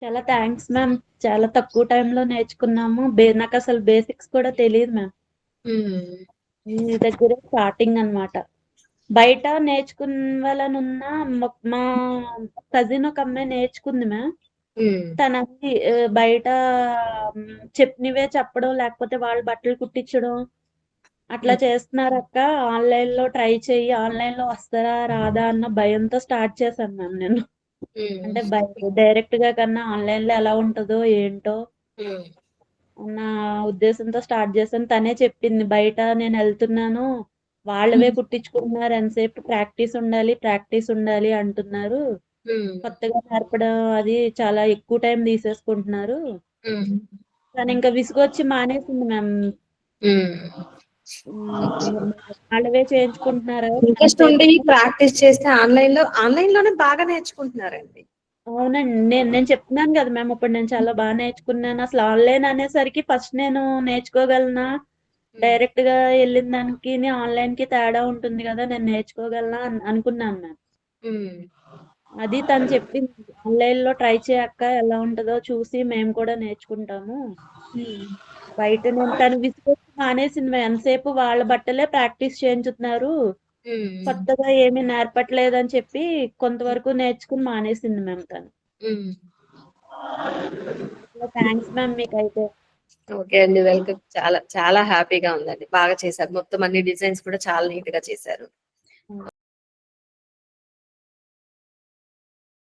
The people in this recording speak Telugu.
చాలా థ్యాంక్స్ మ్యామ్. చాలా తక్కువ టైంలో నేర్చుకున్నాము. నాకసలు బేసిక్స్ కూడా తెలీదు మ్యామ్. హ్మ్. మీ దగ్గరే స్టార్టింగ్ అన్నమాట. బయట నేర్చుకోవాలనున్నా మా కజిన్ ఒక అమ్మాయి నేర్చుకుంది మ్యామ్. హ్మ్. తనకి బయట చెప్పినవే చెప్పడం, లేకపోతే వాళ్ళు బట్టలు కుట్టించడం అట్లా హ్మ్. చేస్తున్నారక్క. ఆన్‌లైన్‌లో ట్రై చెయ్యి. ఆన్‌లైన్‌లో వస్తదా? రాదా? అన్న భయంతో స్టార్ట్ చేశాను మ్యామ్ నేను. హ్మ్. అంటే డైరెక్ట్‌గా కన్నా ఆన్‌లైన్‌లో ఎలా ఉంటదో ఏంటో హ్మ్. అన్న ఉద్దేశంతో స్టార్ట్ చేశాను. తనే చెప్పింది బయట నేనెళ్తున్నాను. వాళ్ళవే కుట్టించుకుంటున్నారు. ఎంతసేపు ప్రాక్టీస్ ఉండాలి అంటున్నారు. హ్మ్. కొత్తగా నేర్పడం అది చాలా ఎక్కువ టైం తీసేసుకుంటున్నారు. హ్మ్. తనింక విసుగొచ్చి మానేసింది మ్యామ్. హ్మ్. వాళ్ళవే చేయించుకుంటున్నారా? ఇంట్రెస్ట్ ఎంతసేపు ఉండి ప్రాక్టీస్ చేస్తే ఆన్‌లైన్‌లోనే బాగా నేర్చుకుంటున్నారండి. అవునండి. నేను చెప్తున్నాను గదా మ్యామ్! ఇప్పుడు నేను చాలా బా నేర్చుకున్నాను. అసలు ఆన్‌లైన్ అనేసరికి ఫస్ట్ నేను నేర్చుకోగలనా? హ్మ్. డైరెక్ట్‌గా ఎళ్ళిన దానికిని, ఆన్‌లైన్‌కి తేడా ఉంటుంది గదా! నేను నేర్చుకోగలనా అనుకున్నాను మ్యామ్. హ్మ్. అది తను చెప్పింది. ఆన్‌లైన్‌లో ట్రై చేయక్క ఎలా ఉంటదో చూసి మేము కూడా నేర్చుకుంటాము. హ్మ్. బయట తను విసుగొచ్చి మానేసింది మ్యామ్. ఎంతసేపు వాళ్ళ బట్టలే ప్రాక్టీస్ చేయించుతున్నారు. హ్మ్. కొత్తగా ఏమీ నేర్పట్లేదని చెప్పి కొంతవరకు నేర్చుకుని మానేసింది మ్యామ్ తను. హ్మ్. చాలా థ్యాంక్స్ మ్యామ్ మీకైతే. ఓకే అండి. వెల్కమ్. చాలా చాలా హ్యాపీగా ఉందండి. బాగా చేశారు. మొత్తం అన్ని డిజైన్స్ కూడా చాలా నీట్‌గా చేశారు.